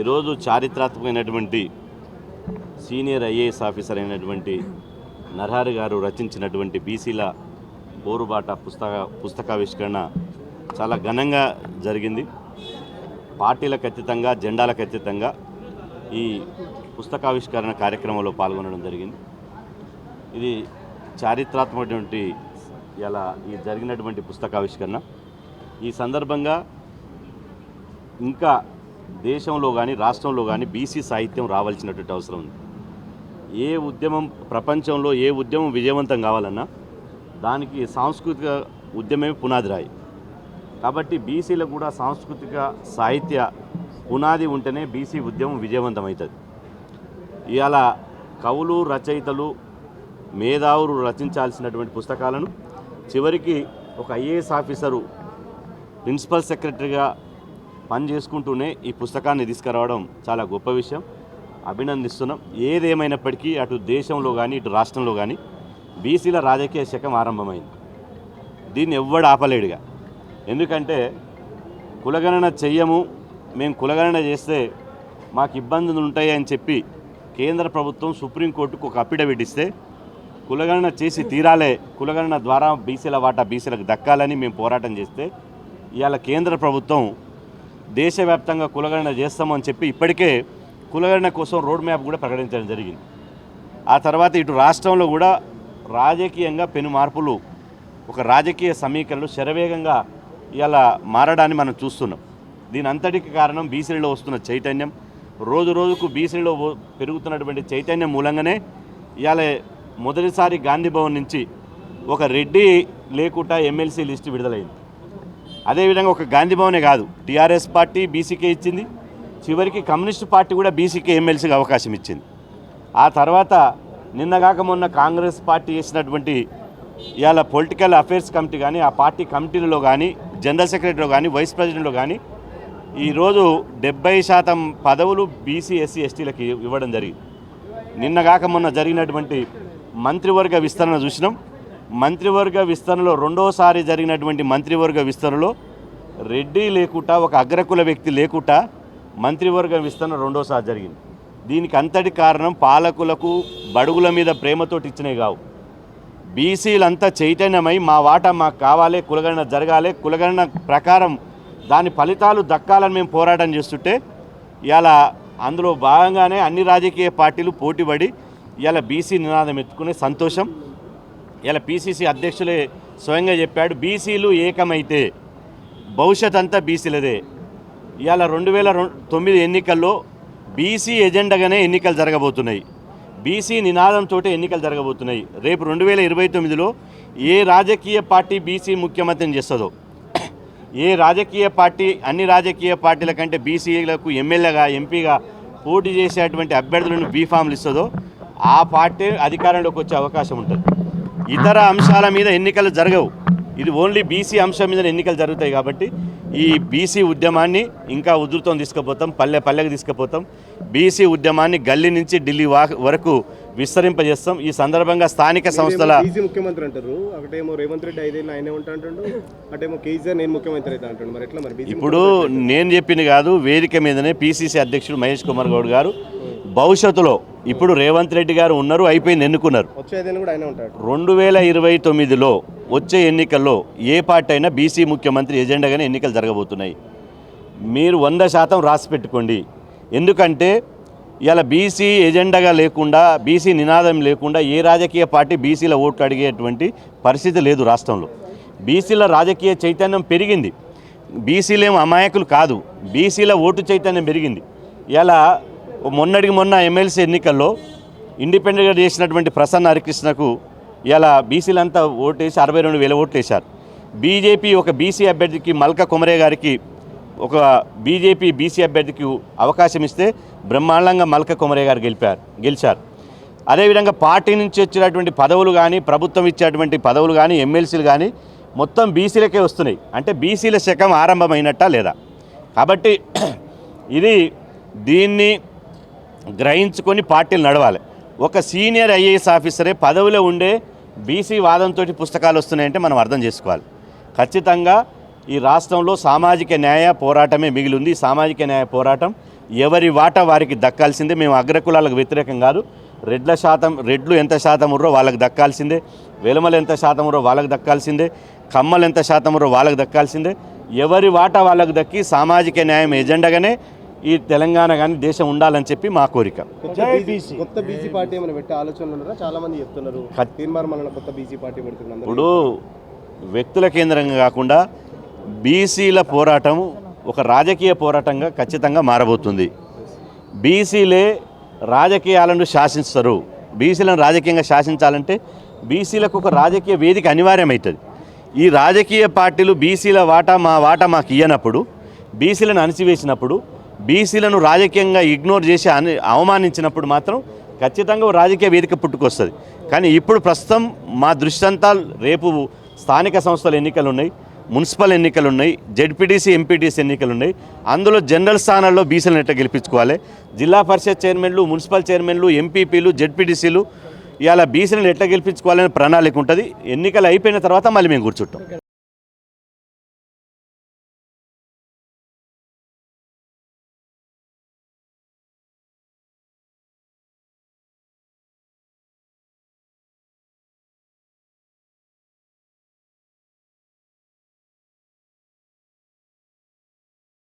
ఈరోజు చారిత్రాత్మకమైనటువంటి senior IAS officer అయినటువంటి నరహరి గారు రచించినటువంటి బీసీల పోరుబాట పుస్తకావిష్కరణ చాలా ఘనంగా జరిగింది. పార్టీలకు అతీతంగా, జెండాలకు అతీతంగా ఈ పుస్తకావిష్కరణ కార్యక్రమంలో పాల్గొనడం జరిగింది. ఇది చారిత్రాత్మకమైనటువంటి ఈ జరిగినటువంటి పుస్తకావిష్కరణ. ఈ సందర్భంగా ఇంకా దేశంలో కానీ రాష్ట్రంలో కానీ బీసీ సాహిత్యం రావాల్సినటువంటి అవసరం ఉంది. ఏ ఉద్యమం ప్రపంచంలో ఏ ఉద్యమం విజయవంతం కావాలన్నా దానికి సాంస్కృతిక ఉద్యమమే పునాది రాయి. కాబట్టి బీసీలకు కూడా సాంస్కృతిక సాహిత్య పునాది ఉంటేనే బీసీ ఉద్యమం విజయవంతమవుతుంది. ఇవాళ కవులు, రచయితలు, మేధావులు రచించాల్సినటువంటి పుస్తకాలను చివరికి ఒక ఐఏఎస్ ఆఫీసరు ప్రిన్సిపల్ సెక్రటరీగా పనిచేసుకుంటూనే ఈ పుస్తకాన్ని తీసుకురావడం చాలా గొప్ప విషయం, అభినందిస్తున్నాం. ఏదేమైనప్పటికీ అటు దేశంలో కానీ ఇటు రాష్ట్రంలో కానీ బీసీల రాజకీయ శకం ఆరంభమైంది. దీన్ని ఎవ్వడు ఆపలేడుగా. ఎందుకంటే కులగణన చెయ్యము, మేము కులగణన చేస్తే మాకు ఇబ్బందులు ఉంటాయి అని చెప్పి కేంద్ర ప్రభుత్వం సుప్రీంకోర్టుకు ఒక అఫిడవిట్ ఇస్తే కులగణన చేసి తీరాలే, కులగణన ద్వారా బీసీల వాటా బీసీలకు దక్కాలని మేము పోరాటం చేస్తే ఇవాళ కేంద్ర ప్రభుత్వం దేశవ్యాప్తంగా కులగణన చేస్తామని చెప్పి ఇప్పటికే కులగణన కోసం రోడ్ మ్యాప్ కూడా ప్రకటించడం జరిగింది. ఆ తర్వాత ఇటు రాష్ట్రంలో కూడా రాజకీయంగా పెను మార్పులు, ఒక రాజకీయ సమీకరణలు శరవేగంగా ఇవాళ మారడాన్ని మనం చూస్తున్నాం. దీని అంతటికి కారణం బీసీలలో వస్తున్న చైతన్యం. రోజు రోజుకు బీసీలో పెరుగుతున్నటువంటి చైతన్యం మూలంగానే ఇవాళ మొదటిసారి గాంధీ భవన్ నుంచి ఒక రెడ్డి లేకుండా ఎమ్మెల్సీ లిస్టు విడుదలైంది. అదేవిధంగా ఒక గాంధీ భవనే కాదు, టీఆర్ఎస్ పార్టీ బీసీకే ఇచ్చింది, చివరికి కమ్యూనిస్టు పార్టీ కూడా బీసీకే ఎమ్మెల్సీకి అవకాశం ఇచ్చింది. ఆ తర్వాత నిన్నగాక మొన్న కాంగ్రెస్ పార్టీ చేసినటువంటి ఇవాళ పొలిటికల్ అఫైర్స్ కమిటీ కానీ, ఆ పార్టీ కమిటీలలో కానీ, జనరల్ సెక్రటరీలో కానీ, వైస్ ప్రెసిడెంట్లో కానీ ఈరోజు 70% పదవులు బీసీ, ఎస్సీ, ఎస్టీలకి ఇవ్వడం జరిగింది. నిన్నగాక మొన్న జరిగినటువంటి మంత్రివర్గ విస్తరణ చూసినాం. మంత్రివర్గ విస్తరణలో రెండోసారి జరిగినటువంటి మంత్రివర్గ విస్తరణలో రెడ్డి లేకుండా, ఒక అగ్రకుల వ్యక్తి లేకుండా మంత్రివర్గ విస్తరణ రెండోసారి జరిగింది. దీనికి అంతటి కారణం పాలకులకు బడుగుల మీద ప్రేమతోటి ఇచ్చినవి కావు. బీసీలంతా చైతన్యమై మా వాటా మాకు కావాలి, కులగణన జరగాలి, కులగణన ప్రకారం దాని ఫలితాలు దక్కాలని మేము పోరాటం చేస్తుంటే ఇవాళ అందులో భాగంగానే అన్ని రాజకీయ పార్టీలు పోటీపడి ఇవాళ బీసీ నినాదం ఎత్తుకునే సంతోషం. ఇలా పీసీసీ అధ్యక్షులే స్వయంగా చెప్పాడు, బీసీలు ఏకమైతే భవిష్యత్ అంతా బీసీలదే. ఇవాళ 2009 ఎన్నికల్లో బీసీ ఎజెండాగానే ఎన్నికలు జరగబోతున్నాయి, బీసీ నినాదంతో ఎన్నికలు జరగబోతున్నాయి. రేపు 2029లో ఏ రాజకీయ పార్టీ బీసీ ముఖ్యమంత్రిని చేస్తుందో, ఏ రాజకీయ పార్టీ అన్ని రాజకీయ పార్టీల కంటే బీసీలకు ఎమ్మెల్యేగా, ఎంపీగా పోటీ చేసేటువంటి అభ్యర్థులను బీఫామ్లు ఇస్తుందో ఆ పార్టీ అధికారంలోకి వచ్చే అవకాశం ఉంటుంది. ఇతర అంశాల మీద ఎన్నికలు జరగవు, ఇది ఓన్లీ బీసీ అంశం మీద ఎన్నికలు జరుగుతాయి. కాబట్టి ఈ బీసీ ఉద్యమాన్ని ఇంకా ఉధృతం తీసుకుపోతాం, పల్లె పల్లెకి తీసుకుపోతాం. బీసీ ఉద్యమాన్ని గల్లీ నుంచి ఢిల్లీ వరకు విస్తరింపజేస్తాం. ఈ సందర్భంగా స్థానిక సంస్థల ముఖ్యమంత్రి అంటారు, ఒకటేమో రేవంత్ రెడ్డి 5 ఏళ్ళు ఆయనే ఉంటాంటాడు, అటేమో కేసీఆర్ నేను ముఖ్యమంత్రి అయితే అంటాడు. మరి ఎట్లా మరి? ఇప్పుడు నేను చెప్పింది కాదు, వేదిక మీదనే పీసీసీ అధ్యక్షుడు మహేష్ కుమార్ గౌడ్ గారు భవిష్యత్తులో, ఇప్పుడు రేవంత్ రెడ్డి గారు ఉన్నారు, అయిపోయింది, ఎన్నుకున్నారు. 2029లో వచ్చే ఎన్నికల్లో ఏ పార్టీ అయినా బీసీ ముఖ్యమంత్రి ఎజెండాగానే ఎన్నికలు జరగబోతున్నాయి. మీరు 100% రాసి పెట్టుకోండి. ఎందుకంటే ఇలా బీసీ ఎజెండాగా లేకుండా, బీసీ నినాదం లేకుండా ఏ రాజకీయ పార్టీ బీసీల ఓట్లు అడిగేటువంటి పరిస్థితి లేదు రాష్ట్రంలో. బీసీల రాజకీయ చైతన్యం పెరిగింది, బీసీలేమో అమాయకులు కాదు, బీసీల ఓటు చైతన్యం పెరిగింది. ఇలా మొన్నటికి మొన్న ఎమ్మెల్సీ ఎన్నికల్లో ఇండిపెండెంట్గా చేసినటువంటి ప్రసన్న హరికృష్ణకు ఇలా బీసీలంతా ఓటేసి 62,000 ఓట్లు వేశారు. బీజేపీ ఒక బీసీ అభ్యర్థికి, మల్క కొమరే గారికి, ఒక బీజేపీ బీసీ అభ్యర్థికి అవకాశం ఇస్తే బ్రహ్మాండంగా మల్క కొమరే గారు గెలిచారు. అదేవిధంగా పార్టీ నుంచి వచ్చినటువంటి పదవులు కానీ, ప్రభుత్వం ఇచ్చేటువంటి పదవులు కానీ, ఎమ్మెల్సీలు కానీ మొత్తం బీసీలకే వస్తున్నాయి. అంటే బీసీల శకం ఆరంభమైనట్టా లేదా? కాబట్టి దీన్ని గ్రహించుకొని పార్టీలు నడవాలి. ఒక సీనియర్ ఐఏఎస్ ఆఫీసరే పదవిలో ఉండే బీసీ వాదంతో పుస్తకాలు వస్తున్నాయంటే మనం అర్థం చేసుకోవాలి. ఖచ్చితంగా ఈ రాష్ట్రంలో సామాజిక న్యాయ పోరాటమే మిగిలి ఉంది. సామాజిక న్యాయ పోరాటం ఎవరి వాటా వారికి దక్కాల్సిందే. మేము అగ్రకులాలకు వ్యతిరేకం కాదు. రెడ్లు ఎంత శాతం ఉర్రో వాళ్ళకి దక్కాల్సిందే, వెలమలు ఎంత శాతం ఉర్రో వాళ్ళకి దక్కాల్సిందే, కమ్మలు ఎంత శాతం ఉర్రో వాళ్ళకి దక్కాల్సిందే. ఎవరి వాటా వాళ్ళకు దక్కి సామాజిక న్యాయం ఎజెండాగానే ఈ తెలంగాణ కానీ దేశం ఉండాలని చెప్పి మా కోరిక. కొత్త బీసీ పార్టీ ఏమైనా పెట్టే ఆలోచనలు ఉన్నారా? చాలా మంది చెప్తున్నారు తీర్మానం కొత్త బీసీ పార్టీ పెడుతున్నారు. ఇప్పుడు వ్యక్తుల కేంద్రంగా కాకుండా బీసీల పోరాటం ఒక రాజకీయ పోరాటంగా ఖచ్చితంగా మారబోతుంది. బీసీలే రాజకీయాలను శాసిస్తారు. బీసీలను రాజకీయంగా శాసించాలంటే బీసీలకు ఒక రాజకీయ వేదిక అనివార్యమవుతుంది. ఈ రాజకీయ పార్టీలు బీసీల వాటా మాకు ఇయ్యనప్పుడు, బీసీలను అణిచివేసినప్పుడు, బీసీలను రాజకీయంగా ఇగ్నోర్ చేసి అవమానించినప్పుడు మాత్రం ఖచ్చితంగా రాజకీయ వేదిక పుట్టుకొస్తుంది. కానీ ఇప్పుడు ప్రస్తుతం మా దృష్టి అంతా రేపు స్థానిక సంస్థల ఎన్నికలు ఉన్నాయి, మున్సిపల్ ఎన్నికలు ఉన్నాయి, జెడ్పీటీసీ ఎంపీటీసీ ఎన్నికలు ఉన్నాయి. అందులో జనరల్ స్థానాల్లో బీసీలను ఎట్లా గెలిపించుకోవాలి, జిల్లా పరిషత్ చైర్మన్లు, మున్సిపల్ చైర్మన్లు, ఎంపీపీలు, జెడ్పీటీసీలు ఇవాళ బీసీలను ఎట్లా గెలిపించుకోవాలని ప్రణాళిక ఉంటుంది. ఎన్నికలు అయిపోయిన తర్వాత మళ్ళీ మేము కూర్చుంటాం.